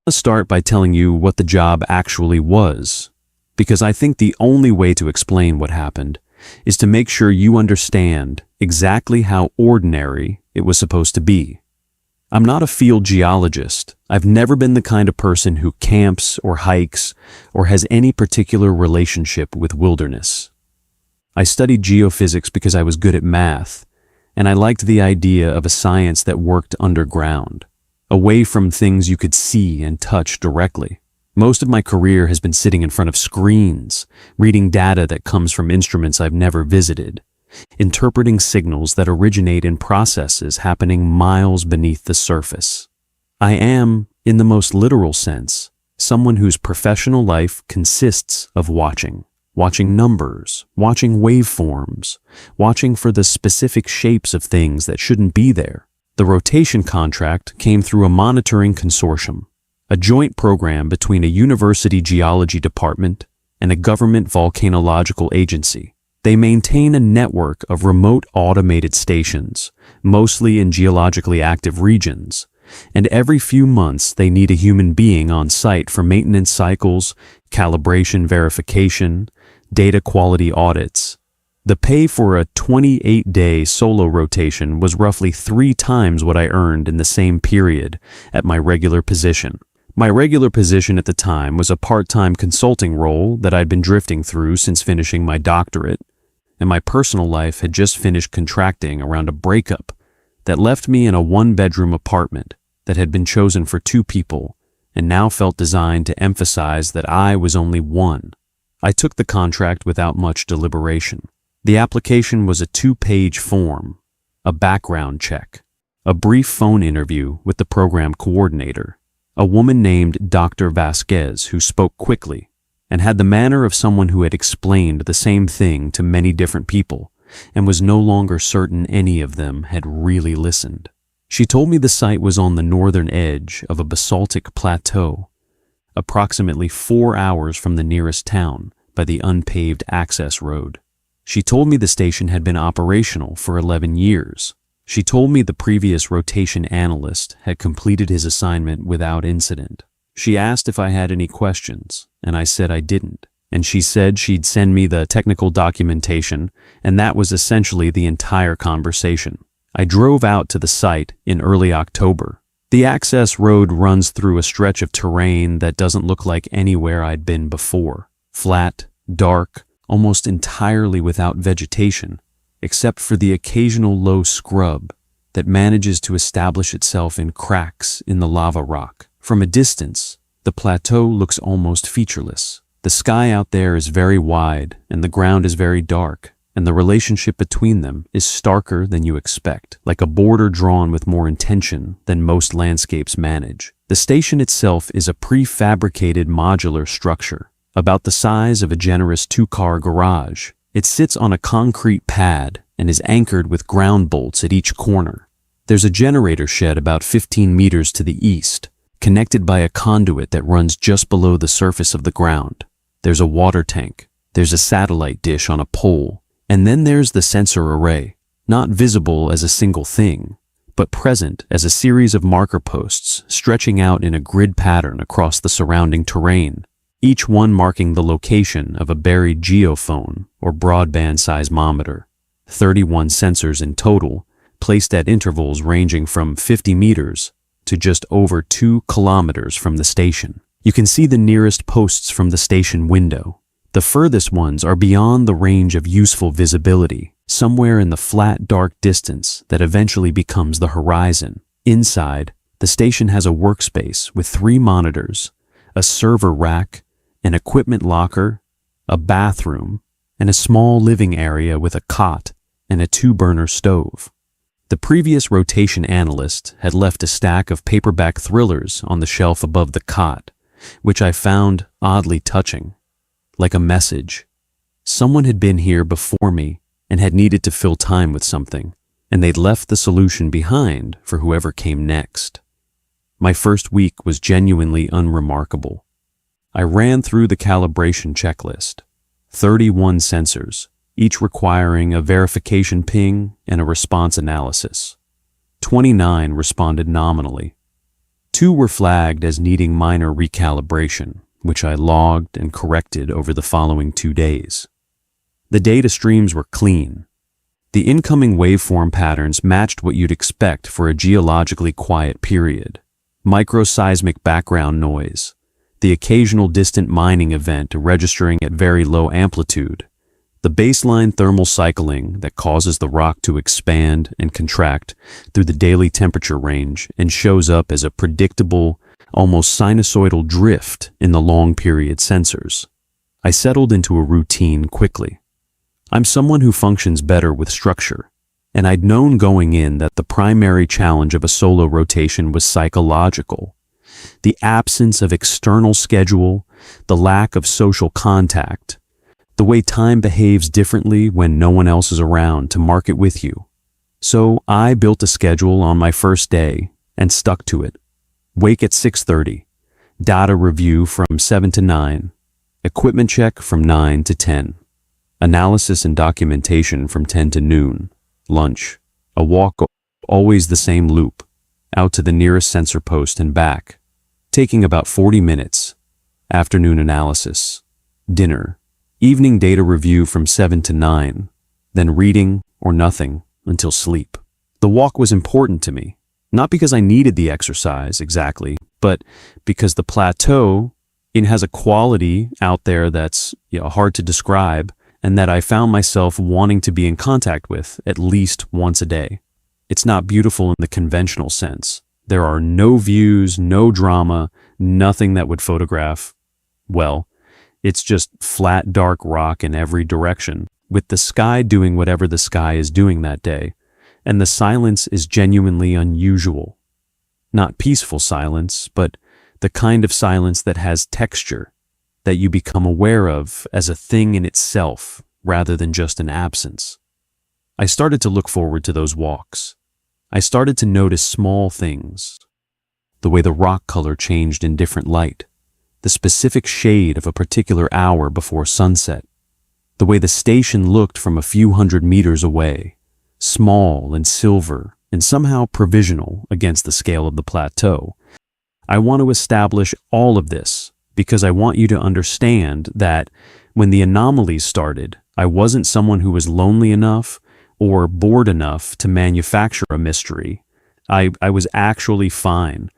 I'll start by telling you what the job actually was, because I think the only way to explain what happened is to make sure you understand exactly how ordinary it was supposed to be. I'm not a field geologist. I've never been the kind of person who camps or hikes or has any particular relationship with wilderness. I studied geophysics because I was good at math, and I liked the idea of a science that worked underground, away from things you could see and touch directly. Most of my career has been sitting in front of screens, reading data that comes from instruments I've never visited, interpreting signals that originate in processes happening miles beneath the surface. I am, in the most literal sense, someone whose professional life consists of watching numbers, watching waveforms, watching for the specific shapes of things that shouldn't be there. The rotation contract came through a monitoring consortium, a joint program between a university geology department and a government volcanological agency. They maintain a network of remote automated stations, mostly in geologically active regions, and every few months they need a human being on site for maintenance cycles, calibration verification, data quality audits. The pay for a 28-day solo rotation was roughly 3 times what I earned in the same period at my regular position. My regular position at the time was a part-time consulting role that I'd been drifting through since finishing my doctorate, and my personal life had just finished contracting around a breakup that left me in a 1-bedroom apartment that had been chosen for 2 people and now felt designed to emphasize that I was only one. I took the contract without much deliberation. The application was a 2-page form, a background check, a brief phone interview with the program coordinator, a woman named Dr. Vasquez who spoke quickly and had the manner of someone who had explained the same thing to many different people and was no longer certain any of them had really listened. She told me the site was on the northern edge of a basaltic plateau, approximately 4 hours from the nearest town by the unpaved access road. She told me the station had been operational for 11 years. She told me the previous rotation analyst had completed his assignment without incident. She asked if I had any questions, and I said I didn't. And she said she'd send me the technical documentation, and that was essentially the entire conversation. I drove out to the site in early October. The access road runs through a stretch of terrain that doesn't look like anywhere I'd been before. Flat, dark, almost entirely without vegetation, except for the occasional low scrub that manages to establish itself in cracks in the lava rock. From a distance, the plateau looks almost featureless. The sky out there is very wide, and the ground is very dark, and the relationship between them is starker than you expect, like a border drawn with more intention than most landscapes manage. The station itself is a prefabricated modular structure, about the size of a generous 2-car garage. It sits on a concrete pad and is anchored with ground bolts at each corner. There's a generator shed about 15 meters to the east, connected by a conduit that runs just below the surface of the ground. There's a water tank. There's a satellite dish on a pole. And then there's the sensor array, not visible as a single thing, but present as a series of marker posts stretching out in a grid pattern across the surrounding terrain, each one marking the location of a buried geophone or broadband seismometer. 31 sensors in total, placed at intervals ranging from 50 meters to just over 2 kilometers from the station. You can see the nearest posts from the station window. The furthest ones are beyond the range of useful visibility, somewhere in the flat, dark distance that eventually becomes the horizon. Inside, the station has a workspace with 3 monitors, a server rack, an equipment locker, a bathroom, and a small living area with a cot and a 2-burner stove. The previous rotation analyst had left a stack of paperback thrillers on the shelf above the cot, which I found oddly touching, like a message. Someone had been here before me and had needed to fill time with something, and they'd left the solution behind for whoever came next. My first week was genuinely unremarkable. I ran through the calibration checklist, 31 sensors, each requiring a verification ping and a response analysis. 29 responded nominally. Two were flagged as needing minor recalibration, which I logged and corrected over the following 2 days. The data streams were clean. The incoming waveform patterns matched what you'd expect for a geologically quiet period. Microseismic background noise, the occasional distant mining event registering at very low amplitude, the baseline thermal cycling that causes the rock to expand and contract through the daily temperature range and shows up as a predictable, almost sinusoidal drift in the long-period sensors. I settled into a routine quickly. I'm someone who functions better with structure, and I'd known going in that the primary challenge of a solo rotation was psychological. The absence of external schedule, the lack of social contact, the way time behaves differently when no one else is around to mark it with you. So I built a schedule on my first day and stuck to it. Wake at 6:30, data review from 7 to 9, equipment check from 9 to 10, analysis and documentation from 10 to noon, lunch, a walk, always the same loop, out to the nearest sensor post and back, taking about 40 minutes, afternoon analysis, dinner, evening data review from 7 to 9, then reading or nothing until sleep. The walk was important to me, not because I needed the exercise exactly, but because the plateau, it has a quality out there that's hard to describe, and that I found myself wanting to be in contact with at least once a day. It's not beautiful in the conventional sense. There are no views, no drama, nothing that would photograph. Well, it's just flat, dark rock in every direction, with the sky doing whatever the sky is doing that day, and the silence is genuinely unusual. Not peaceful silence, but the kind of silence that has texture, that you become aware of as a thing in itself rather than just an absence. I started to look forward to those walks. I started to notice small things, the way the rock color changed in different light, the specific shade of a particular hour before sunset, the way the station looked from a few hundred meters away, small and silver and somehow provisional against the scale of the plateau. I want to establish all of this because I want you to understand that when the anomalies started, I wasn't someone who was lonely enough or bored enough to manufacture a mystery. I was actually fine.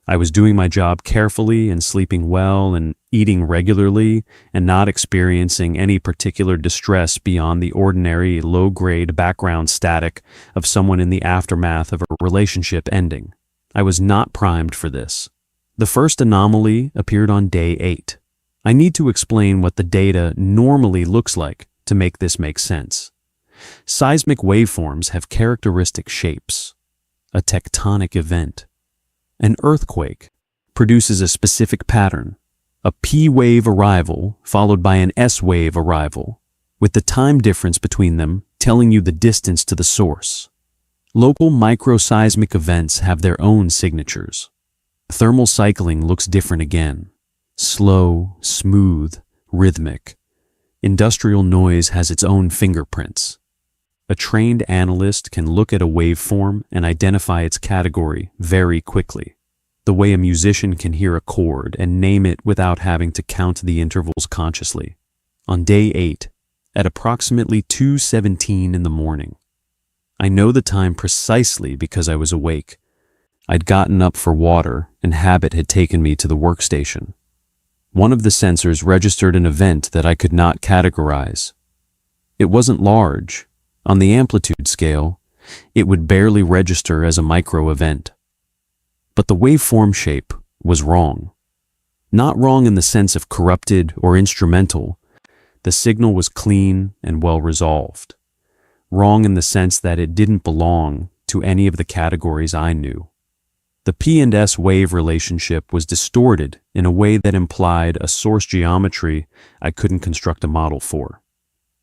I was doing my job carefully and sleeping well and eating regularly and not experiencing any particular distress beyond the ordinary low-grade background static of someone in the aftermath of a relationship ending. I was not primed for this. The first anomaly appeared on day 8. I need to explain what the data normally looks like to make this make sense. Seismic waveforms have characteristic shapes. A tectonic event. An earthquake produces a specific pattern, a P-wave arrival followed by an S-wave arrival, with the time difference between them telling you the distance to the source. Local microseismic events have their own signatures. Thermal cycling looks different again. Slow, smooth, rhythmic. Industrial noise has its own fingerprints. A trained analyst can look at a waveform and identify its category very quickly, the way a musician can hear a chord and name it without having to count the intervals consciously. On day 8, at approximately 2:17 in the morning, I know the time precisely because I was awake. I'd gotten up for water and habit had taken me to the workstation. One of the sensors registered an event that I could not categorize. It wasn't large. On the amplitude scale, it would barely register as a micro-event. But the waveform shape was wrong. Not wrong in the sense of corrupted or instrumental. The signal was clean and well resolved. Wrong in the sense that it didn't belong to any of the categories I knew. The P and S wave relationship was distorted in a way that implied a source geometry I couldn't construct a model for.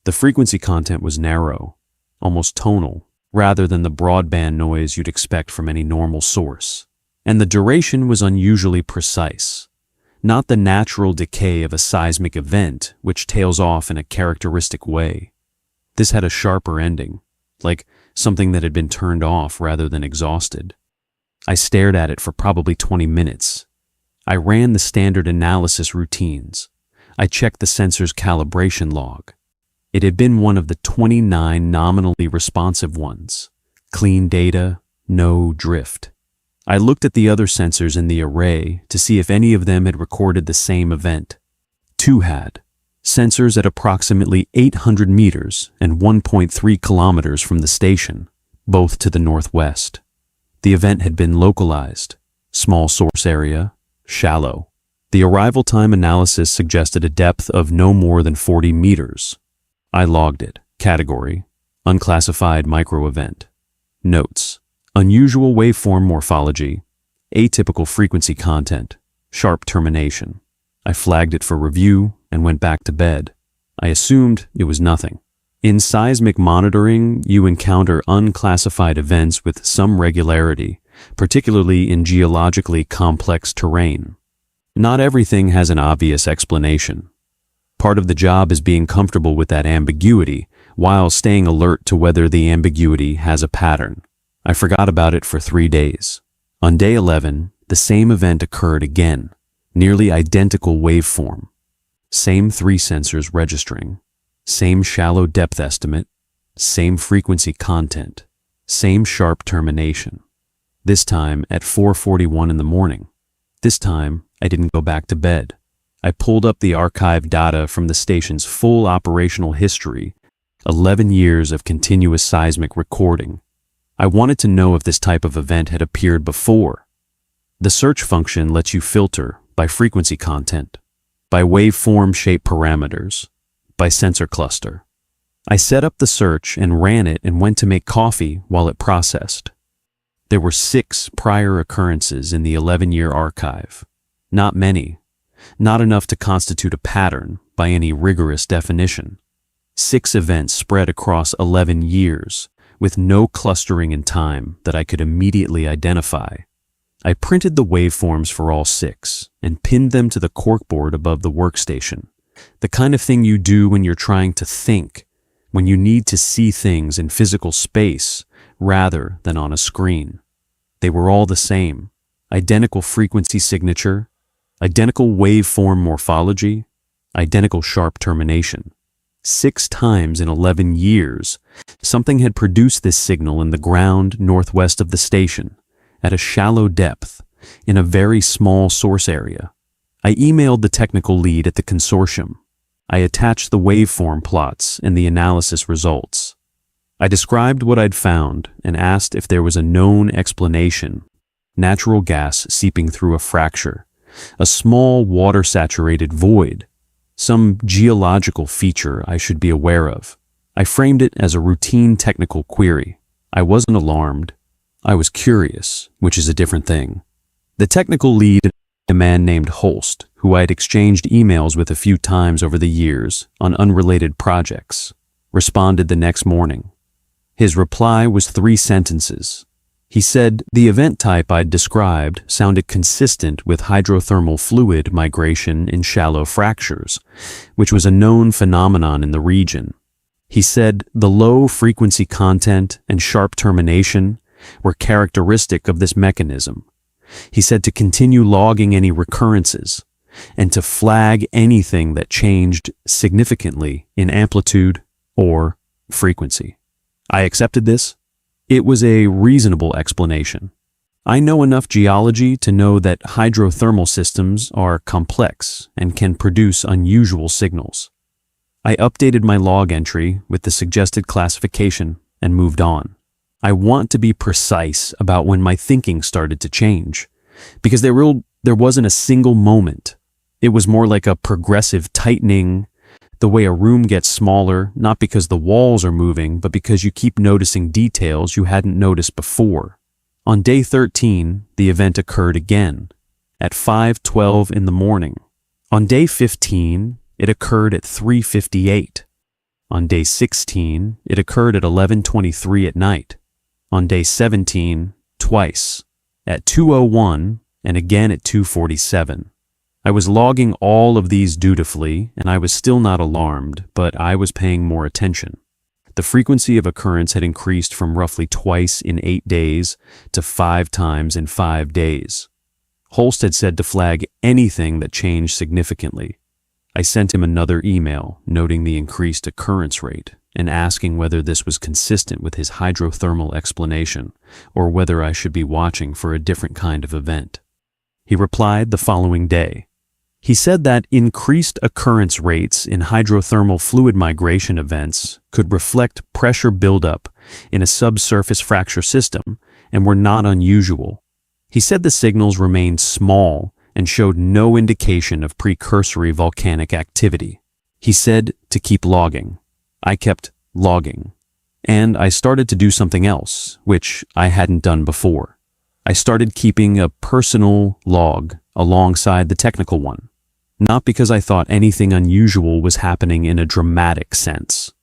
The frequency content was narrow, almost tonal, rather than the broadband noise you'd expect from any normal source. And the duration was unusually precise, not the natural decay of a seismic event which tails off in a characteristic way. This had a sharper ending, like something that had been turned off rather than exhausted. I stared at it for probably 20 minutes. I ran the standard analysis routines. I checked the sensor's calibration log. It had been one of the 29 nominally responsive ones. Clean data, no drift. I looked at the other sensors in the array to see if any of them had recorded the same event. 2 had. Sensors at approximately 800 meters and 1.3 kilometers from the station, both to the northwest. The event had been localized. Small source area, shallow. The arrival time analysis suggested a depth of no more than 40 meters. I logged it. Category: unclassified micro-event. Notes: unusual waveform morphology, atypical frequency content, sharp termination. I flagged it for review and went back to bed. I assumed it was nothing. In seismic monitoring, you encounter unclassified events with some regularity, particularly in geologically complex terrain. Not everything has an obvious explanation. Part of the job is being comfortable with that ambiguity, while staying alert to whether the ambiguity has a pattern. I forgot about it for 3 days. On day 11, the same event occurred again, nearly identical waveform. Same 3 sensors registering, same shallow depth estimate, same frequency content, same sharp termination. This time at 4:41 in the morning. This time, I didn't go back to bed. I pulled up the archived data from the station's full operational history, 11 years of continuous seismic recording. I wanted to know if this type of event had appeared before. The search function lets you filter by frequency content, by waveform shape parameters, by sensor cluster. I set up the search and ran it and went to make coffee while it processed. There were 6 prior occurrences in the 11-year archive. Not many. Not enough to constitute a pattern by any rigorous definition. 6 events spread across 11 years, with no clustering in time that I could immediately identify. I printed the waveforms for all 6 and pinned them to the corkboard above the workstation. The kind of thing you do when you're trying to think, when you need to see things in physical space rather than on a screen. They were all the same. Identical frequency signature, identical waveform morphology, identical sharp termination. 6 times in 11 years, something had produced this signal in the ground northwest of the station, at a shallow depth, in a very small source area. I emailed the technical lead at the consortium. I attached the waveform plots and the analysis results. I described what I'd found and asked if there was a known explanation: natural gas seeping through a fracture, a small water-saturated void, some geological feature I should be aware of. I framed it as a routine technical query. I wasn't alarmed. I was curious, which is a different thing. The technical lead, a man named Holst, who I had exchanged emails with a few times over the years on unrelated projects, responded the next morning. His reply was 3 sentences. He said the event type I'd described sounded consistent with hydrothermal fluid migration in shallow fractures, which was a known phenomenon in the region. He said the low frequency content and sharp termination were characteristic of this mechanism. He said to continue logging any recurrences and to flag anything that changed significantly in amplitude or frequency. I accepted this. It was a reasonable explanation. I know enough geology to know that hydrothermal systems are complex and can produce unusual signals. I updated my log entry with the suggested classification and moved on. I want to be precise about when my thinking started to change, because there wasn't a single moment. It was more like a progressive tightening, the way a room gets smaller, not because the walls are moving, but because you keep noticing details you hadn't noticed before. On day 13, the event occurred again, at 5:12 in the morning. On day 15, it occurred at 3:58. On day 16, it occurred at 11:23 at night. On day 17, twice, at 2:01 and again at 2:47. I was logging all of these dutifully, and I was still not alarmed, but I was paying more attention. The frequency of occurrence had increased from roughly twice in 8 days to 5 times in 5 days. Holst had said to flag anything that changed significantly. I sent him another email noting the increased occurrence rate and asking whether this was consistent with his hydrothermal explanation or whether I should be watching for a different kind of event. He replied the following day. He said that increased occurrence rates in hydrothermal fluid migration events could reflect pressure buildup in a subsurface fracture system and were not unusual. He said the signals remained small and showed no indication of precursory volcanic activity. He said to keep logging. I kept logging. And I started to do something else, which I hadn't done before. I started keeping a personal log alongside the technical one. Not because I thought anything unusual was happening in a dramatic sense,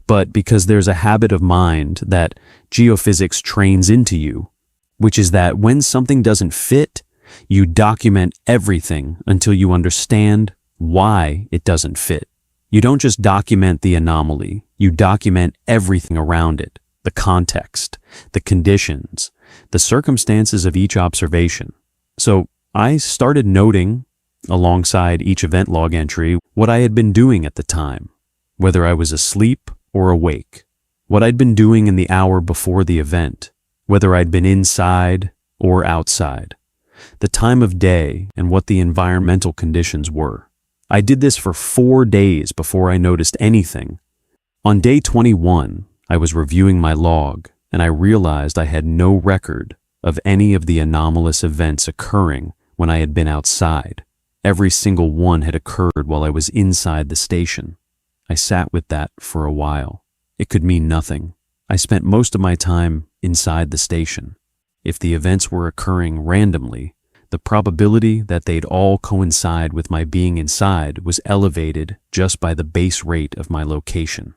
but because there's a habit of mind that geophysics trains into you, which is that when something doesn't fit, you document everything until you understand why it doesn't fit. You don't just document the anomaly, you document everything around it, the context, the conditions, the circumstances of each observation. So I started noting, alongside each event log entry, what I had been doing at the time, whether I was asleep or awake, what I'd been doing in the hour before the event, whether I'd been inside or outside, the time of day and what the environmental conditions were. I did this for 4 days before I noticed anything. On day 21, I was reviewing my log and I realized I had no record of any of the anomalous events occurring when I had been outside. Every single one had occurred while I was inside the station. I sat with that for a while. It could mean nothing. I spent most of my time inside the station. If the events were occurring randomly, the probability that they'd all coincide with my being inside was elevated just by the base rate of my location.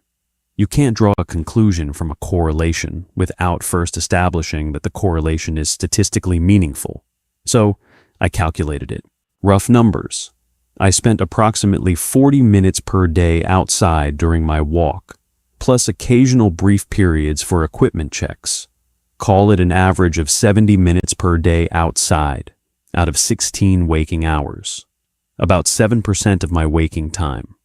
You can't draw a conclusion from a correlation without first establishing that the correlation is statistically meaningful. So I calculated it. Rough numbers. I spent approximately 40 minutes per day outside during my walk, plus occasional brief periods for equipment checks. Call it an average of 70 minutes per day outside, out of 16 waking hours, about 7% of my waking time.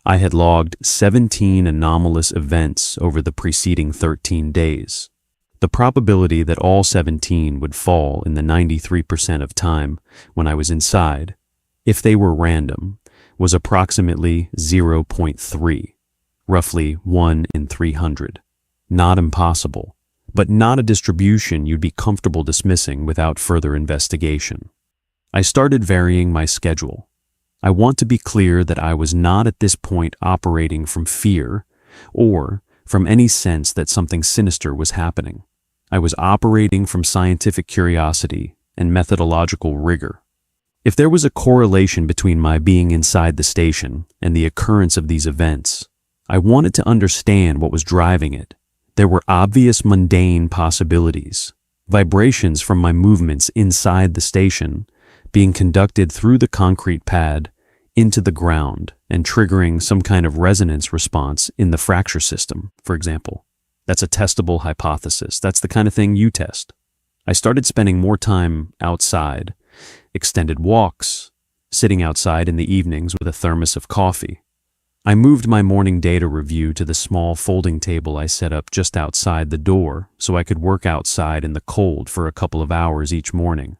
I had logged 17 anomalous events over the preceding 13 days. The probability that all 17 would fall in the 93% of time when I was inside, if they were random, was approximately 0.3, roughly 1 in 300. Not impossible, but not a distribution you'd be comfortable dismissing without further investigation. I started varying my schedule. I want to be clear that I was not at this point operating from fear or from any sense that something sinister was happening. I was operating from scientific curiosity and methodological rigor. If there was a correlation between my being inside the station and the occurrence of these events, I wanted to understand what was driving it. There were obvious mundane possibilities, vibrations from my movements inside the station being conducted through the concrete pad into the ground and triggering some kind of resonance response in the fracture system, for example. That's a testable hypothesis. That's the kind of thing you test. I started spending more time outside, extended walks, sitting outside in the evenings with a thermos of coffee. I moved my morning data review to the small folding table I set up just outside the door so I could work outside in the cold for a couple of hours each morning.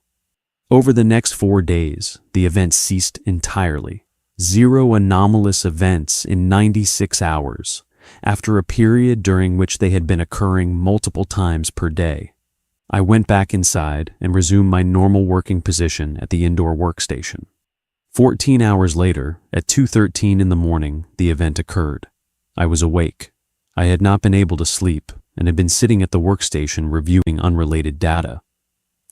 Over the next 4 days, the events ceased entirely. 0 anomalous events in 96 hours, after a period during which they had been occurring multiple times per day. I went back inside and resumed my normal working position at the indoor workstation. 14 hours later, at 2:13 in the morning, the event occurred. I was awake. I had not been able to sleep and had been sitting at the workstation reviewing unrelated data.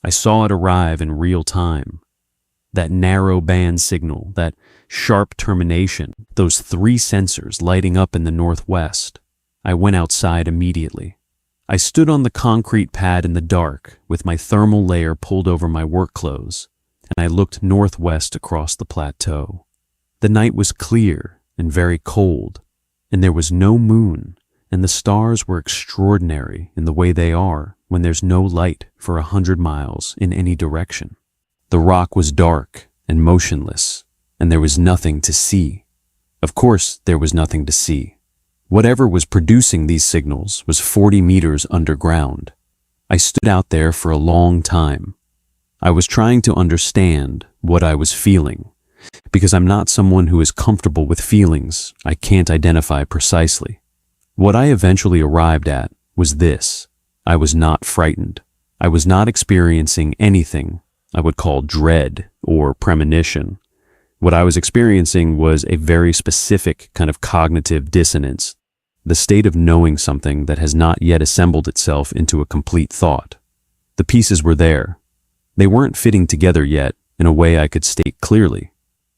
I saw it arrive in real time. That narrow band signal, that sharp termination, those 3 sensors lighting up in the northwest. I went outside immediately. I stood on the concrete pad in the dark with my thermal layer pulled over my work clothes, and I looked northwest across the plateau. The night was clear and very cold, and there was no moon, and the stars were extraordinary in the way they are when there's no light for 100 miles in any direction. The rock was dark and motionless, and there was nothing to see. Of course, there was nothing to see. Whatever was producing these signals was 40 meters underground. I stood out there for a long time. I was trying to understand what I was feeling, because I'm not someone who is comfortable with feelings I can't identify precisely. What I eventually arrived at was this: I was not frightened. I was not experiencing anything I would call dread or premonition. What I was experiencing was a very specific kind of cognitive dissonance, the state of knowing something that has not yet assembled itself into a complete thought. The pieces were there. They weren't fitting together yet in a way I could state clearly.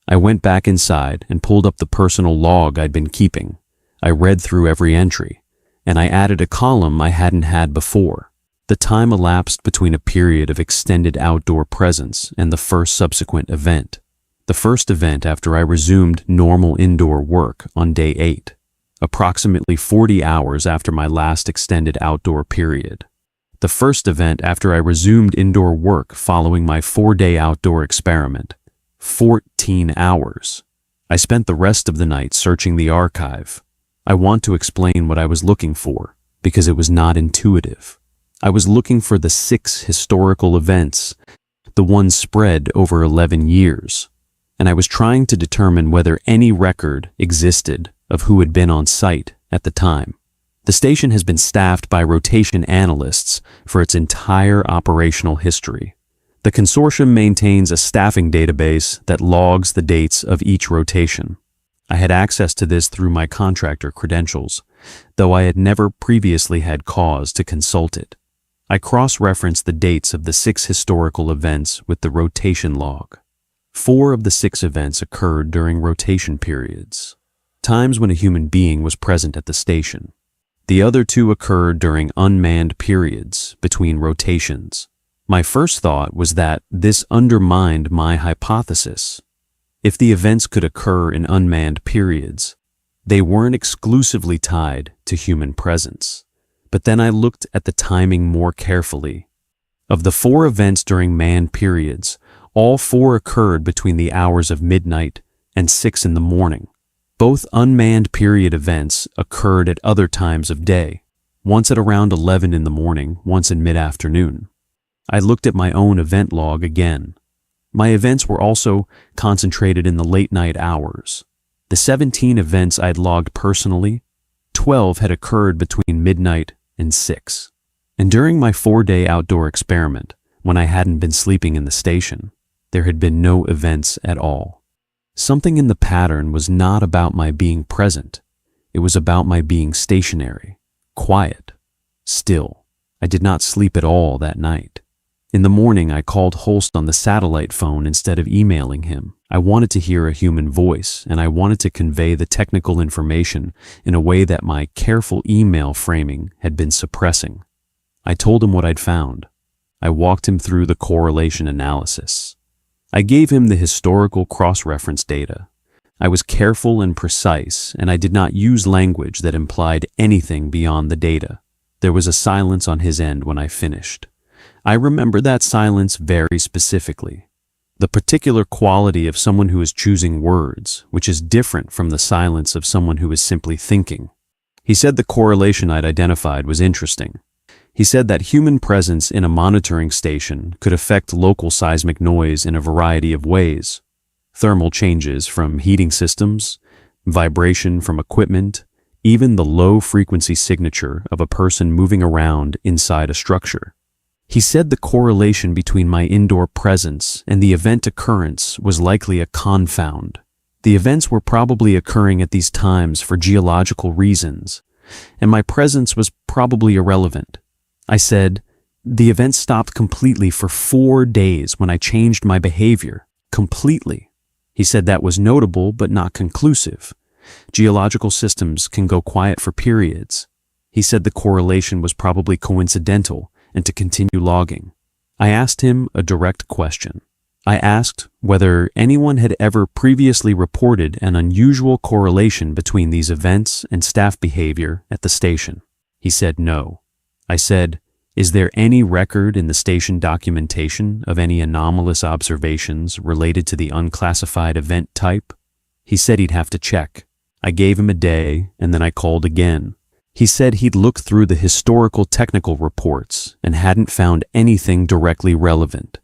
I went back inside and pulled up the personal log I'd been keeping. I read through every entry, and I added a column I hadn't had before: the time elapsed between a period of extended outdoor presence and the first subsequent event. The first event after I resumed normal indoor work on day 8, approximately 40 hours after my last extended outdoor period. The first event after I resumed indoor work following my 4-day outdoor experiment. 14 hours. I spent the rest of the night searching the archive. I want to explain what I was looking for, because it was not intuitive. I was looking for the 6 historical events, the ones spread over 11 years, and I was trying to determine whether any record existed of who had been on site at the time. The station has been staffed by rotation analysts for its entire operational history. The consortium maintains a staffing database that logs the dates of each rotation. I had access to this through my contractor credentials, though I had never previously had cause to consult it. I cross-referenced the dates of the 6 historical events with the rotation log. 4 of the 6 events occurred during rotation periods, times when a human being was present at the station. The other 2 occurred during unmanned periods between rotations. My first thought was that this undermined my hypothesis. If the events could occur in unmanned periods, they weren't exclusively tied to human presence. But then I looked at the timing more carefully. Of the 4 events during manned periods, all 4 occurred between the hours of midnight and 6 in the morning. Both unmanned period events occurred at other times of day, once at around 11 in the morning, once in mid-afternoon. I looked at my own event log again. My events were also concentrated in the late-night hours. The 17 events I'd logged personally, 12 had occurred between midnight and 6. And during my 4-day outdoor experiment, when I hadn't been sleeping in the station, there had been no events at all. Something in the pattern was not about my being present. It was about my being stationary, quiet, still. I did not sleep at all that night. In the morning, I called Holst on the satellite phone instead of emailing him. I wanted to hear a human voice, and I wanted to convey the technical information in a way that my careful email framing had been suppressing. I told him what I'd found. I walked him through the correlation analysis. I gave him the historical cross-reference data. I was careful and precise, and I did not use language that implied anything beyond the data. There was a silence on his end when I finished. I remember that silence very specifically. The particular quality of someone who is choosing words, which is different from the silence of someone who is simply thinking. He said the correlation I'd identified was interesting. He said that human presence in a monitoring station could affect local seismic noise in a variety of ways. Thermal changes from heating systems, vibration from equipment, even the low-frequency signature of a person moving around inside a structure. He said the correlation between my indoor presence and the event occurrence was likely a confound. The events were probably occurring at these times for geological reasons, and my presence was probably irrelevant. I said, the event stopped completely for 4 days when I changed my behavior, completely. He said that was notable but not conclusive. Geological systems can go quiet for periods. He said the correlation was probably coincidental and to continue logging. I asked him a direct question. I asked whether anyone had ever previously reported an unusual correlation between these events and staff behavior at the station. He said no. I said, "Is there any record in the station documentation of any anomalous observations related to the unclassified event type?" He said he'd have to check. I gave him a day, and then I called again. He said he'd looked through the historical technical reports and hadn't found anything directly relevant.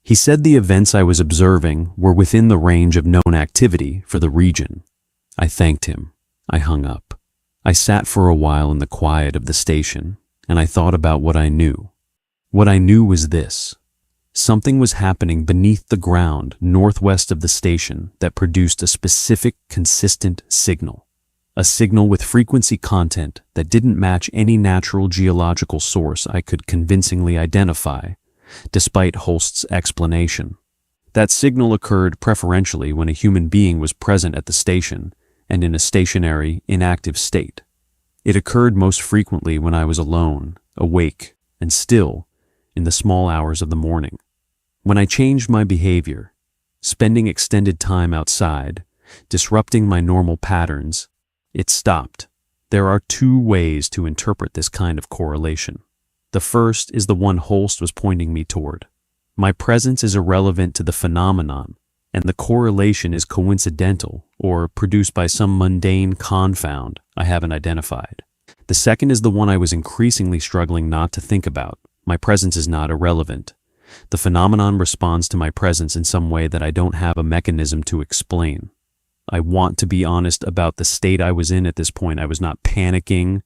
He said the events I was observing were within the range of known activity for the region. I thanked him. I hung up. I sat for a while in the quiet of the station, and I thought about what I knew. What I knew was this. Something was happening beneath the ground northwest of the station that produced a specific, consistent signal. A signal with frequency content that didn't match any natural geological source I could convincingly identify, despite Holst's explanation. That signal occurred preferentially when a human being was present at the station and in a stationary, inactive state. It occurred most frequently when I was alone, awake, and still, in the small hours of the morning. When I changed my behavior, spending extended time outside, disrupting my normal patterns, it stopped. There are two ways to interpret this kind of correlation. The first is the one Holst was pointing me toward. My presence is irrelevant to the phenomenon, and the correlation is coincidental or produced by some mundane confound I haven't identified. The second is the one I was increasingly struggling not to think about. My presence is not irrelevant. The phenomenon responds to my presence in some way that I don't have a mechanism to explain. I want to be honest about the state I was in at this point. I was not panicking.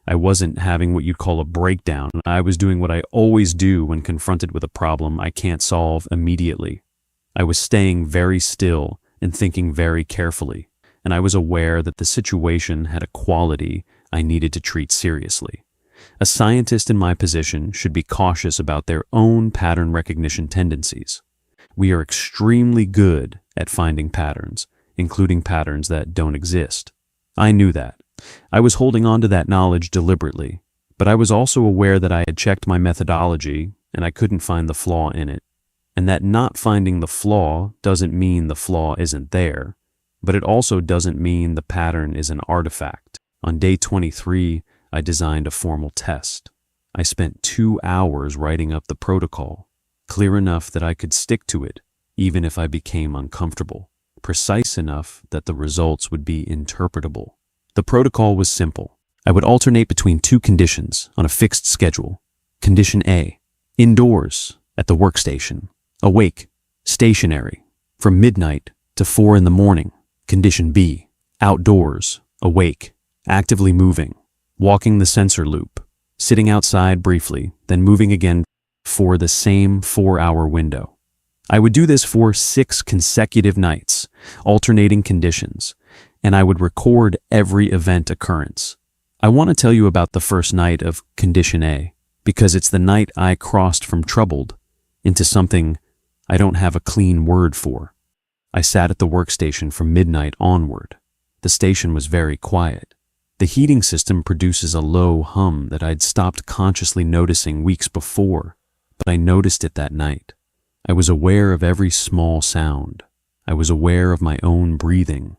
I wasn't having what you'd call a breakdown. I was doing what I always do when confronted with a problem I can't solve immediately. I was staying very still and thinking very carefully, and I was aware that the situation had a quality I needed to treat seriously. A scientist in my position should be cautious about their own pattern recognition tendencies. We are extremely good at finding patterns, including patterns that don't exist. I knew that. I was holding on to that knowledge deliberately, but I was also aware that I had checked my methodology and I couldn't find the flaw in it, and that not finding the flaw doesn't mean the flaw isn't there, but it also doesn't mean the pattern is an artifact. On day 23, I designed a formal test. I spent 2 hours writing up the protocol, clear enough that I could stick to it, even if I became uncomfortable, precise enough that the results would be interpretable. The protocol was simple. I would alternate between two conditions on a fixed schedule. Condition A, indoors, at the workstation, awake, stationary, from midnight to 4 in the morning. Condition B, outdoors, awake, actively moving, walking the sensor loop, sitting outside briefly, then moving again for the same 4-hour window. I would do this for 6 consecutive nights, alternating conditions, and I would record every event occurrence. I want to tell you about the first night of Condition A, because it's the night I crossed from troubled into something I don't have a clean word for. I sat at the workstation from midnight onward. The station was very quiet. The heating system produces a low hum that I'd stopped consciously noticing weeks before, but I noticed it that night. I was aware of every small sound. I was aware of my own breathing.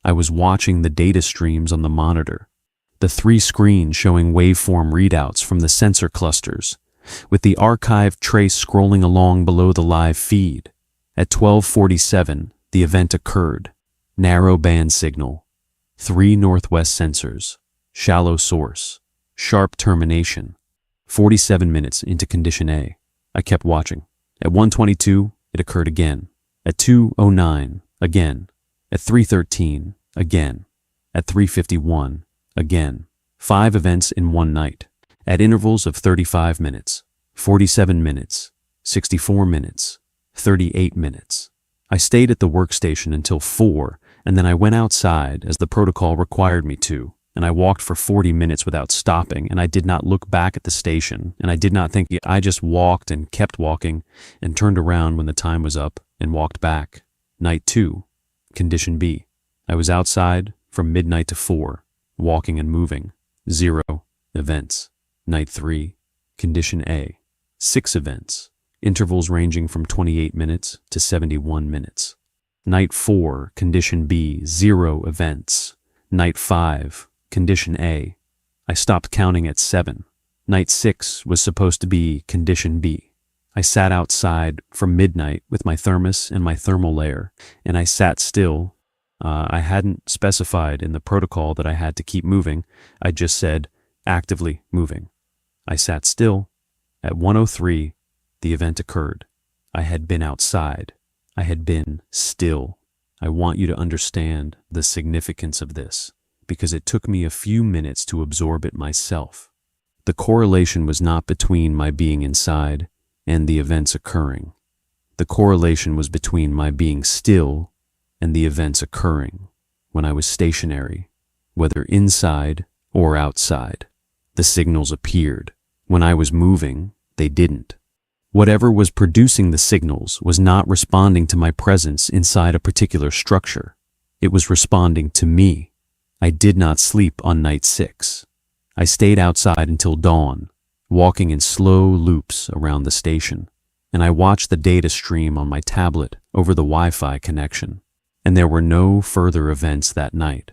I was watching the data streams on the monitor, the 3 screens showing waveform readouts from the sensor clusters, with the archive trace scrolling along below the live feed. At 12:47, the event occurred. Narrow band signal, 3 northwest sensors, shallow source, sharp termination. 47 minutes into Condition A. I kept watching. At 1:22, it occurred again. At 2:09, again. At 3:13, again. At 3:51, again. 5 events in one night, at intervals of 35 minutes, 47 minutes, 64 minutes, 38 minutes. I stayed at the workstation until 4, and then I went outside as the protocol required me to, and I walked for 40 minutes without stopping, and I did not look back at the station, and I did not think. I just walked and kept walking and turned around when the time was up and walked back. Night 2. Condition B. I was outside from midnight to 4, walking and moving. 0 events. Night 3. Condition A. 6 events. intervals ranging from 28 minutes to 71 minutes. Night 4, condition B, 0 events. Night 5, condition A. I stopped counting at 7. Night 6 was supposed to be condition B. I sat outside from midnight with my thermos and my thermal layer, and I sat still. I hadn't specified in the protocol that I had to keep moving. I just said, actively moving. I sat still. At 1:03, the event occurred. I had been outside. I had been still. I want you to understand the significance of this, because it took me a few minutes to absorb it myself. The correlation was not between my being inside and the events occurring. The correlation was between my being still and the events occurring when I was stationary, whether inside or outside. The signals appeared. When I was moving, they didn't. Whatever was producing the signals was not responding to my presence inside a particular structure. It was responding to me. I did not sleep on night 6. I stayed outside until dawn, walking in slow loops around the station, and I watched the data stream on my tablet over the Wi-Fi connection. And there were no further events that night.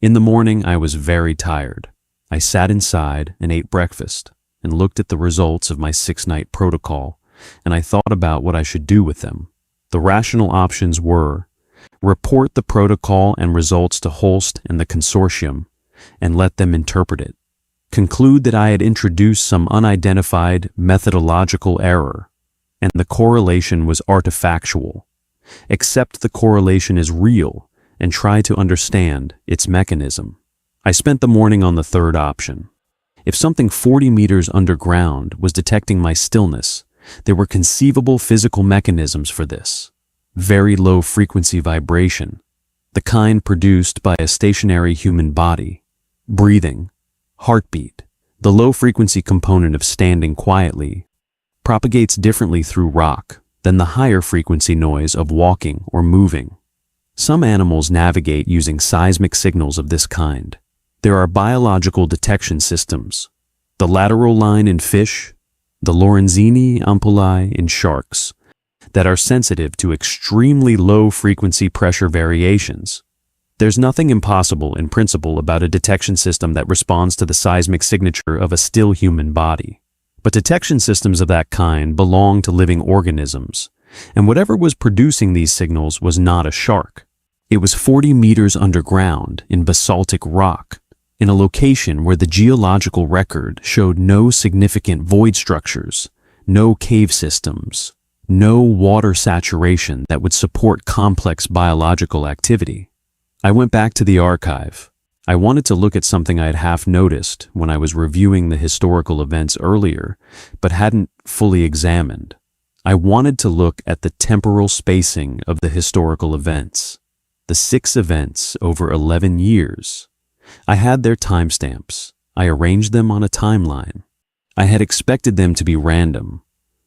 In the morning, I was very tired. I sat inside and ate breakfast and looked at the results of my 6-night protocol, and I thought about what I should do with them. The rational options were report the protocol and results to Holst and the consortium and let them interpret it. Conclude that I had introduced some unidentified methodological error and the correlation was artifactual. Accept the correlation is real and try to understand its mechanism. I spent the morning on the third option. If something 40 meters underground was detecting my stillness, there were conceivable physical mechanisms for this. Very low frequency vibration, the kind produced by a stationary human body, breathing, heartbeat. The low frequency component of standing quietly propagates differently through rock than the higher frequency noise of walking or moving. Some animals navigate using seismic signals of this kind. There are biological detection systems, the lateral line in fish, the Lorenzini ampullae in sharks, that are sensitive to extremely low frequency pressure variations. There's nothing impossible in principle about a detection system that responds to the seismic signature of a still human body. But detection systems of that kind belong to living organisms, and whatever was producing these signals was not a shark. It was 40 meters underground in basaltic rock, in a location where the geological record showed no significant void structures, no cave systems, no water saturation that would support complex biological activity. I went back to the archive. I wanted to look at something I had half noticed when I was reviewing the historical events earlier, but hadn't fully examined. I wanted to look at the temporal spacing of the historical events. The 6 events over 11 years. I had their timestamps. I arranged them on a timeline. I had expected them to be random,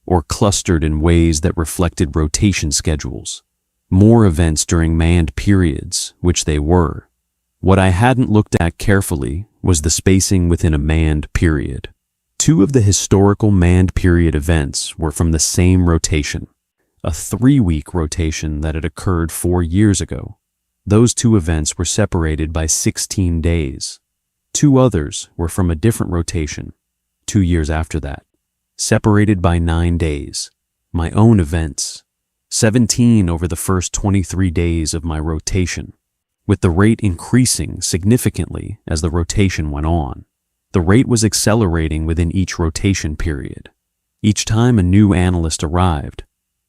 or clustered in ways that reflected rotation schedules. More events during manned periods, which they were. What I hadn't looked at carefully was the spacing within a manned period. 2 of the historical manned period events were from the same rotation, a 3-week rotation that had occurred 4 years ago. Those 2 events were separated by 16 days. 2 others were from a different rotation, 2 years after that, separated by 9 days. My own events, 17 over the first 23 days of my rotation, with the rate increasing significantly as the rotation went on. The rate was accelerating within each rotation period. Each time a new analyst arrived,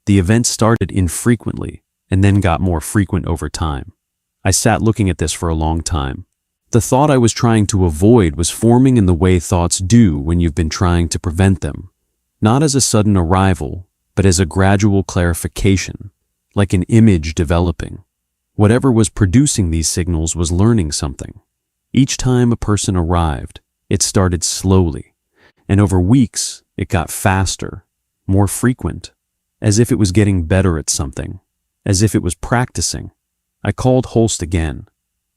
the events started infrequently and then got more frequent over time. I sat looking at this for a long time. The thought I was trying to avoid was forming in the way thoughts do when you've been trying to prevent them, not as a sudden arrival, but as a gradual clarification, like an image developing. Whatever was producing these signals was learning something. Each time a person arrived, it started slowly, and over weeks it got faster, more frequent, as if it was getting better at something, as if it was practicing. I called Holst again.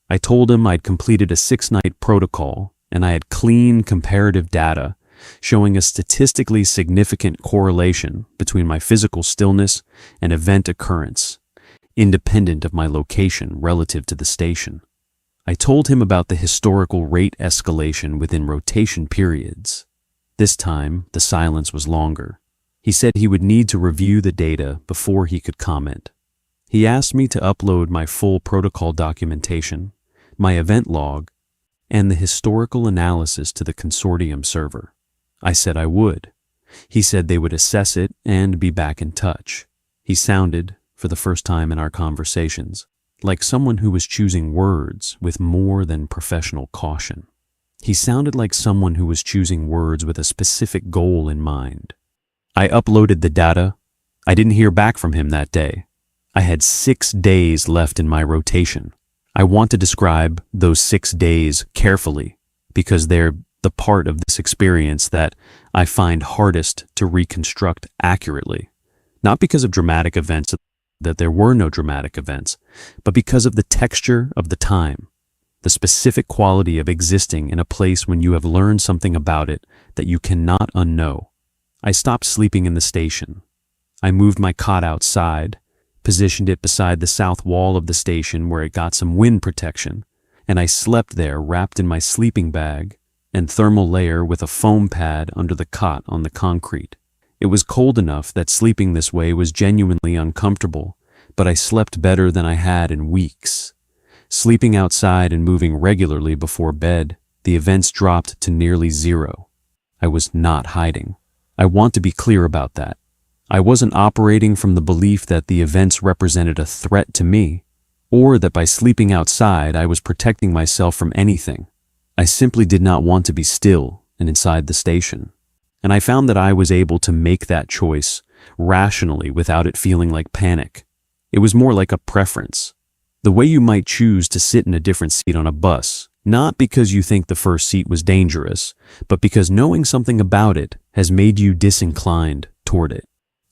I told him I'd completed a 6-night protocol and I had clean comparative data showing a statistically significant correlation between my physical stillness and event occurrence, independent of my location relative to the station. I told him about the historical rate escalation within rotation periods. This time, the silence was longer. He said he would need to review the data before he could comment. He asked me to upload my full protocol documentation, my event log, and the historical analysis to the consortium server. I said I would. He said they would assess it and be back in touch. He sounded, for the first time in our conversations, like someone who was choosing words with more than professional caution. He sounded like someone who was choosing words with a specific goal in mind. I uploaded the data. I didn't hear back from him that day. I had 6 days left in my rotation. I want to describe those 6 days carefully because they're the part of this experience that I find hardest to reconstruct accurately. Not because of dramatic events, that there were no dramatic events, but because of the texture of the time, the specific quality of existing in a place when you have learned something about it that you cannot unknow. I stopped sleeping in the station. I moved my cot outside, positioned it beside the south wall of the station where it got some wind protection, and I slept there wrapped in my sleeping bag and thermal layer with a foam pad under the cot on the concrete. It was cold enough that sleeping this way was genuinely uncomfortable, but I slept better than I had in weeks. Sleeping outside and moving regularly before bed, the events dropped to nearly 0. I was not hiding. I want to be clear about that. I wasn't operating from the belief that the events represented a threat to me, or that by sleeping outside I was protecting myself from anything. I simply did not want to be still and inside the station. And I found that I was able to make that choice rationally without it feeling like panic. It was more like a preference. The way you might choose to sit in a different seat on a bus, not because you think the first seat was dangerous, but because knowing something about it has made you disinclined toward it.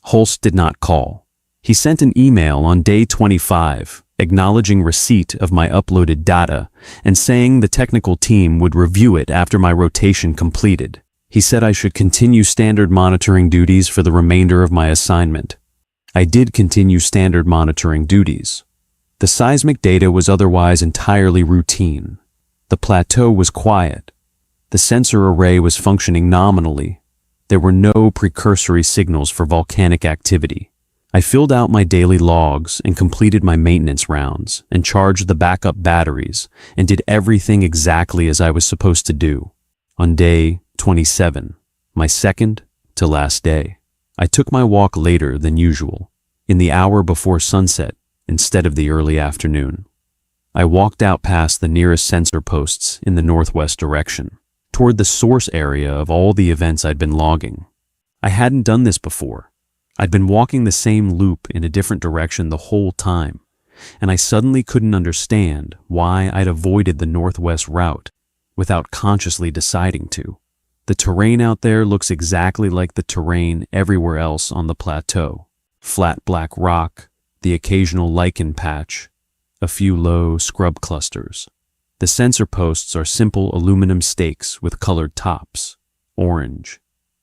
Holst did not call. He sent an email on day 25, acknowledging receipt of my uploaded data and saying the technical team would review it after my rotation completed. He said I should continue standard monitoring duties for the remainder of my assignment. I did continue standard monitoring duties. The seismic data was otherwise entirely routine. The plateau was quiet. The sensor array was functioning nominally. There were no precursory signals for volcanic activity. I filled out my daily logs and completed my maintenance rounds and charged the backup batteries and did everything exactly as I was supposed to do. On day 27, my second to last day, I took my walk later than usual, in the hour before sunset instead of the early afternoon. I walked out past the nearest sensor posts in the northwest direction, toward the source area of all the events I'd been logging. I hadn't done this before. I'd been walking the same loop in a different direction the whole time, and I suddenly couldn't understand why I'd avoided the northwest route without consciously deciding to. The terrain out there looks exactly like the terrain everywhere else on the plateau. Flat black rock, the occasional lichen patch, a few low scrub clusters. The sensor posts are simple aluminum stakes with colored tops, orange,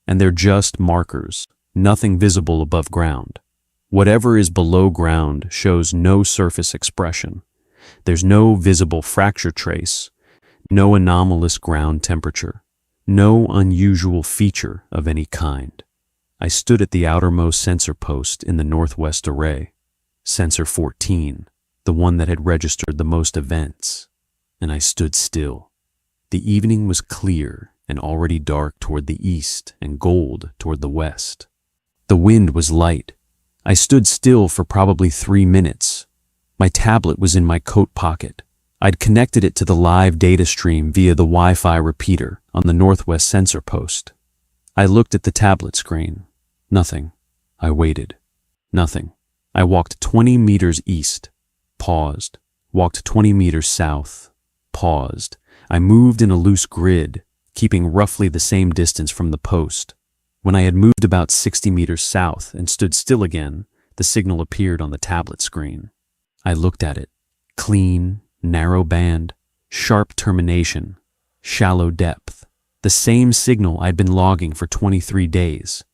and they're just markers, nothing visible above ground. Whatever is below ground shows no surface expression. There's no visible fracture trace, no anomalous ground temperature, no unusual feature of any kind. I stood at the outermost sensor post in the northwest array, sensor 14, the one that had registered the most events, and I stood still. The evening was clear and already dark toward the east and gold toward the west. The wind was light. I stood still for probably 3 minutes. My tablet was in my coat pocket. I'd connected it to the live data stream via the Wi-Fi repeater on the northwest sensor post. I looked at the tablet screen. Nothing. I waited. Nothing. I walked 20 meters east. Paused. Walked 20 meters south. Paused. I moved in a loose grid, keeping roughly the same distance from the post. When I had moved about 60 meters south and stood still again, the signal appeared on the tablet screen. I looked at it. Clean, narrow band, sharp termination, shallow depth. The same signal I'd been logging for 23 days.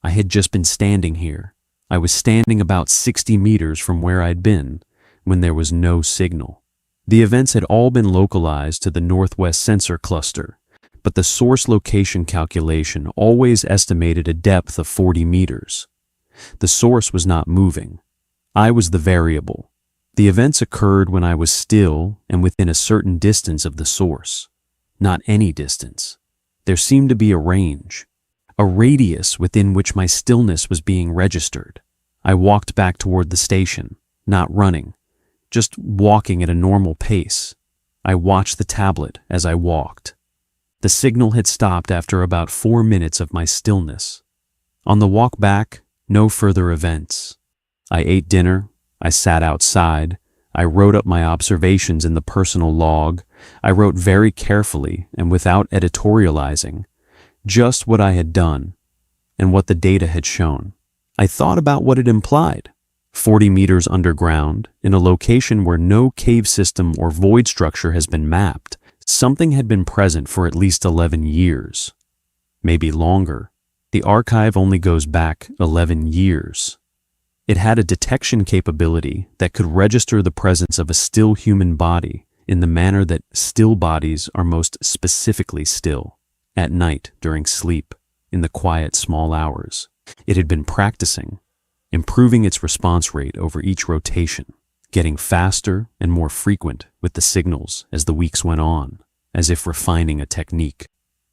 I had just been standing here. I was standing about 60 meters from where I'd been when there was no signal. The events had all been localized to the northwest sensor cluster, but the source location calculation always estimated a depth of 40 meters. The source was not moving. I was the variable. The events occurred when I was still and within a certain distance of the source. Not any distance. There seemed to be a range, a radius within which my stillness was being registered. I walked back toward the station, not running, just walking at a normal pace. I watched the tablet as I walked. The signal had stopped after about 4 minutes of my stillness. On the walk back, no further events. I ate dinner, I sat outside, I wrote up my observations in the personal log. I wrote very carefully and without editorializing, just what I had done and what the data had shown. I thought about what it implied. 40 meters underground, in a location where no cave system or void structure has been mapped, something had been present for at least 11 years. Maybe longer. The archive only goes back 11 years. It had a detection capability that could register the presence of a still human body in the manner that still bodies are most specifically still, at night during sleep, in the quiet small hours. It had been practicing, improving its response rate over each rotation, getting faster and more frequent with the signals as the weeks went on, as if refining a technique.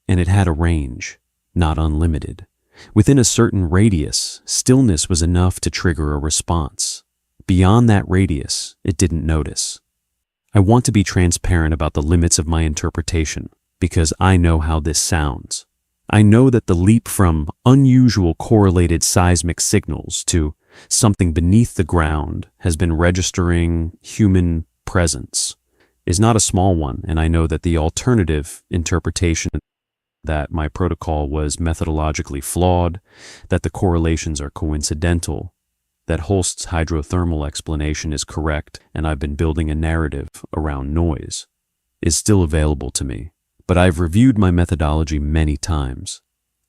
And it had a range, not unlimited. Within a certain radius, stillness was enough to trigger a response. Beyond that radius, it didn't notice. I want to be transparent about the limits of my interpretation because I know how this sounds. I know that the leap from unusual correlated seismic signals to something beneath the ground has been registering human presence is not a small one, and I know that the alternative interpretation that my protocol was methodologically flawed, that the correlations are coincidental, that Holst's hydrothermal explanation is correct, and I've been building a narrative around noise, is still available to me. But I've reviewed my methodology many times.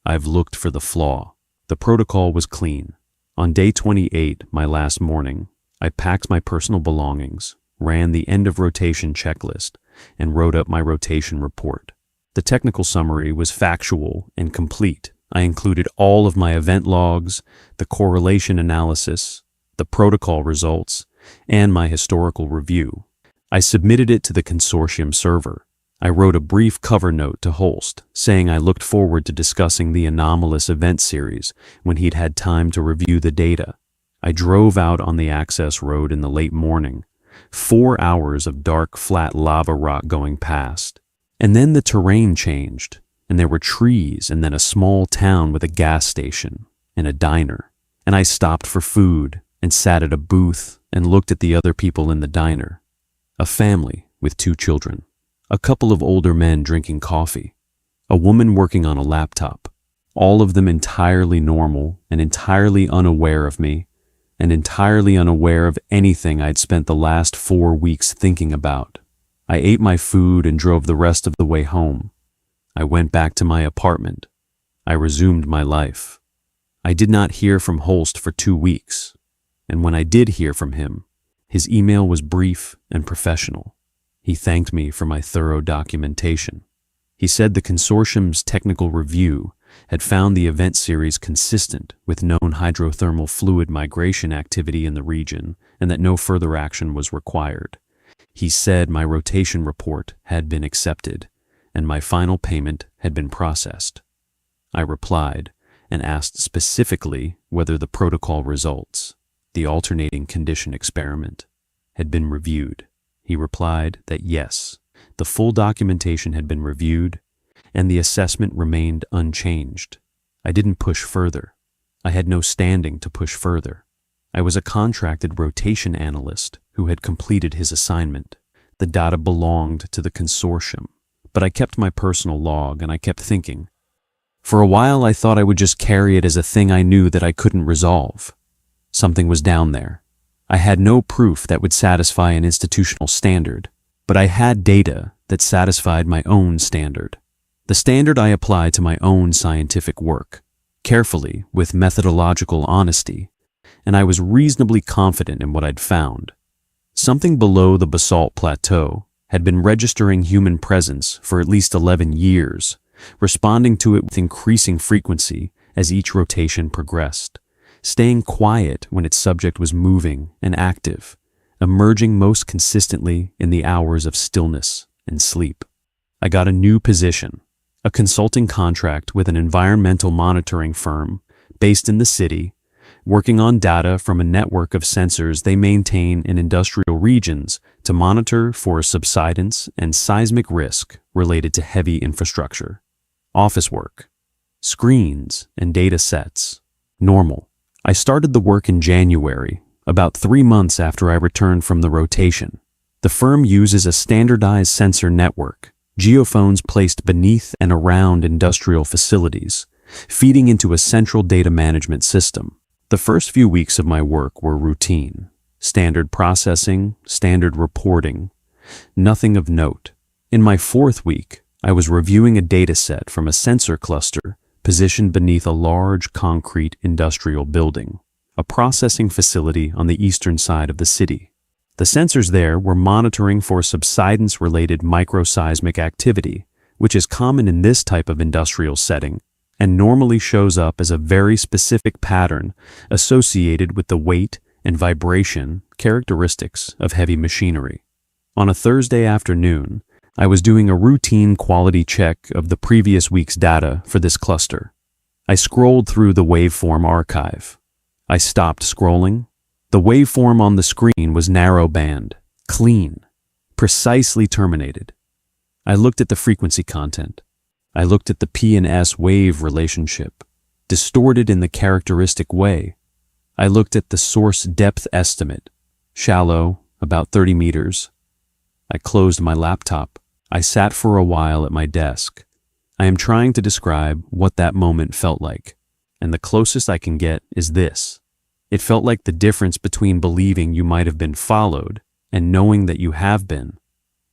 I've looked for the flaw. The protocol was clean. On day 28, my last morning, I packed my personal belongings, ran the end of rotation checklist, and wrote up my rotation report. The technical summary was factual and complete. I included all of my event logs, the correlation analysis, the protocol results, and my historical review. I submitted it to the consortium server. I wrote a brief cover note to Holst, saying I looked forward to discussing the anomalous event series when he'd had time to review the data. I drove out on the access road in the late morning, 4 hours of dark, flat lava rock going past. And then the terrain changed, and there were trees and then a small town with a gas station and a diner. And I stopped for food and sat at a booth and looked at the other people in the diner. A family with 2 children. A couple of older men drinking coffee. A woman working on a laptop. All of them entirely normal and entirely unaware of me and entirely unaware of anything I'd spent the last 4 weeks thinking about. I ate my food and drove the rest of the way home. I went back to my apartment. I resumed my life. I did not hear from Holst for 2 weeks, and when I did hear from him, his email was brief and professional. He thanked me for my thorough documentation. He said the consortium's technical review had found the event series consistent with known hydrothermal fluid migration activity in the region and that no further action was required. He said my rotation report had been accepted and my final payment had been processed. I replied and asked specifically whether the protocol results, the alternating condition experiment, had been reviewed. He replied that yes, the full documentation had been reviewed and the assessment remained unchanged. I didn't push further. I had no standing to push further. I was a contracted rotation analyst who had completed his assignment. The data belonged to the consortium, but I kept my personal log and I kept thinking. For a while I thought I would just carry it as a thing I knew that I couldn't resolve. Something was down there. I had no proof that would satisfy an institutional standard, but I had data that satisfied my own standard. The standard I apply to my own scientific work, carefully, with methodological honesty, and I was reasonably confident in what I'd found. Something below the basalt plateau had been registering human presence for at least 11 years, responding to it with increasing frequency as each rotation progressed, staying quiet when its subject was moving and active, emerging most consistently in the hours of stillness and sleep. I got a new position, a consulting contract with an environmental monitoring firm based in the city, working on data from a network of sensors they maintain in industrial regions to monitor for subsidence and seismic risk related to heavy infrastructure. Office work, screens and data sets, normal. I started the work in January, about 3 months after I returned from the rotation. The firm uses a standardized sensor network, geophones placed beneath and around industrial facilities, feeding into a central data management system. The first few weeks of my work were routine, standard processing, standard reporting, nothing of note. In my 4th week, I was reviewing a data set from a sensor cluster positioned beneath a large concrete industrial building, a processing facility on the eastern side of the city. The sensors there were monitoring for subsidence-related microseismic activity, which is common in this type of industrial setting and normally shows up as a very specific pattern associated with the weight and vibration characteristics of heavy machinery. On a Thursday afternoon, I was doing a routine quality check of the previous week's data for this cluster. I scrolled through the waveform archive. I stopped scrolling. The waveform on the screen was narrowband, clean, precisely terminated. I looked at the frequency content. I looked at the P and S wave relationship, distorted in the characteristic way. I looked at the source depth estimate, shallow, about 30 meters. I closed my laptop. I sat for a while at my desk. I am trying to describe what that moment felt like, and the closest I can get is this. It felt like the difference between believing you might have been followed and knowing that you have been.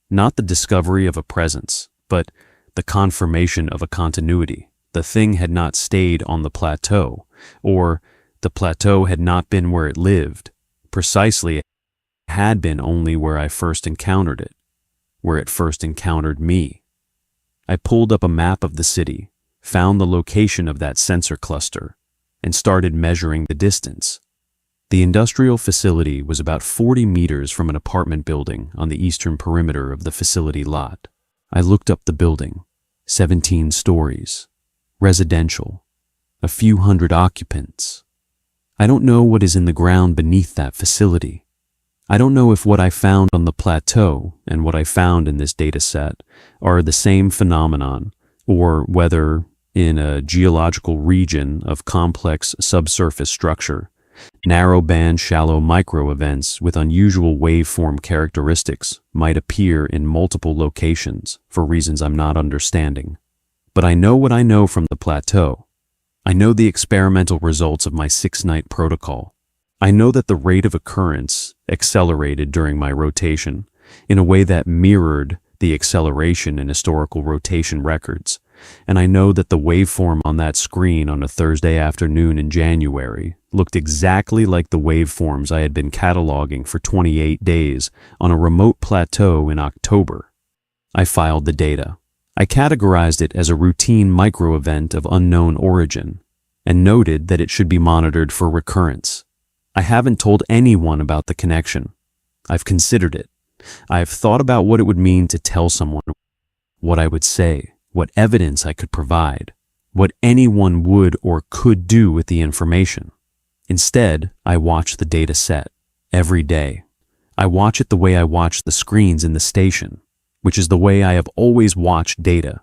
Not the discovery of a presence, but the confirmation of a continuity. The thing had not stayed on the plateau, or the plateau had not been where it lived. Precisely, it had been only where I first encountered it, where it first encountered me. I pulled up a map of the city, found the location of that sensor cluster, and started measuring the distance. The industrial facility was about 40 meters from an apartment building on the eastern perimeter of the facility lot. I looked up the building, 17 stories, residential, a few hundred occupants. I don't know what is in the ground beneath that facility. I don't know if what I found on the plateau and what I found in this data set are the same phenomenon, or whether, in a geological region of complex subsurface structure, narrow-band shallow micro-events with unusual waveform characteristics might appear in multiple locations for reasons I'm not understanding. But I know what I know from the plateau. I know the experimental results of my 6-night protocol. I know that the rate of occurrence accelerated during my rotation in a way that mirrored the acceleration in historical rotation records, and I know that the waveform on that screen on a Thursday afternoon in January looked exactly like the waveforms I had been cataloging for 28 days on a remote plateau in October. I filed the data. I categorized it as a routine micro-event of unknown origin and noted that it should be monitored for recurrence. I haven't told anyone about the connection. I've considered it. I have thought about what it would mean to tell someone, what I would say, what evidence I could provide, what anyone would or could do with the information. Instead, I watch the data set every day. I watch it the way I watch the screens in the station, which is the way I have always watched data,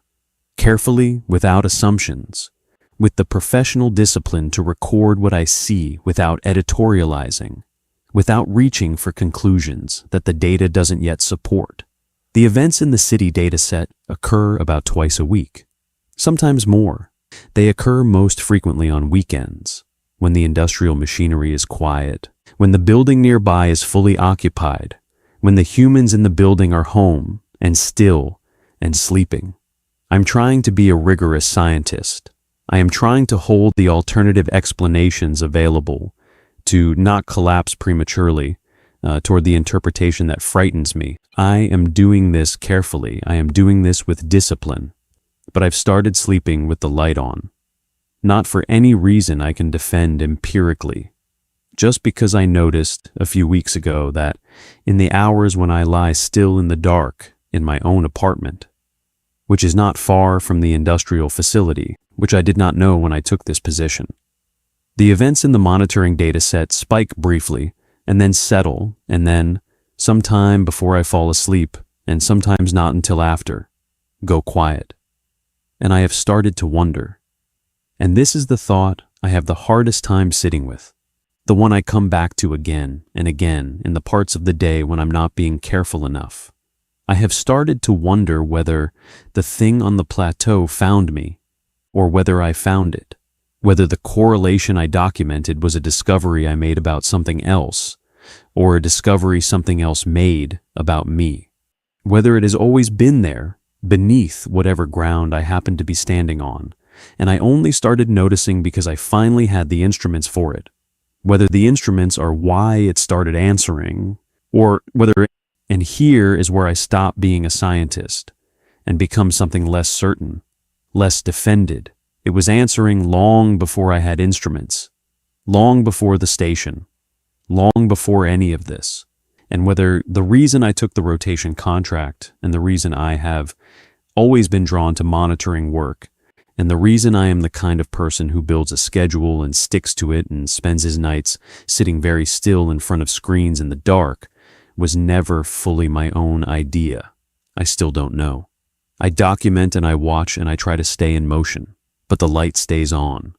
carefully, without assumptions, with the professional discipline to record what I see without editorializing, without reaching for conclusions that the data doesn't yet support. The events in the city dataset occur about twice a week, sometimes more. They occur most frequently on weekends, when the industrial machinery is quiet, when the building nearby is fully occupied, when the humans in the building are home and still and sleeping. I'm trying to be a rigorous scientist. I am trying to hold the alternative explanations available, to not collapse prematurely toward the interpretation that frightens me. I am doing this carefully. I am doing this with discipline. But I've started sleeping with the light on. Not for any reason I can defend empirically. Just because I noticed a few weeks ago that in the hours when I lie still in the dark in my own apartment, which is not far from the industrial facility, which I did not know when I took this position, the events in the monitoring dataset spike briefly and then settle, and then, sometime before I fall asleep, and sometimes not until after, go quiet. And I have started to wonder. And this is the thought I have the hardest time sitting with, the one I come back to again and again in the parts of the day when I'm not being careful enough. I have started to wonder whether the thing on the plateau found me, or whether I found it, whether the correlation I documented was a discovery I made about something else, or a discovery something else made about me, whether it has always been there, beneath whatever ground I happened to be standing on, and I only started noticing because I finally had the instruments for it, whether the instruments are why it started answering, or whether it... And here is where I stop being a scientist and become something less certain, less defended. It was answering long before I had instruments, long before the station, long before any of this. And whether the reason I took the rotation contract and the reason I have always been drawn to monitoring work and the reason I am the kind of person who builds a schedule and sticks to it and spends his nights sitting very still in front of screens in the dark was never fully my own idea. I still don't know. I document and I watch and I try to stay in motion, but the light stays on.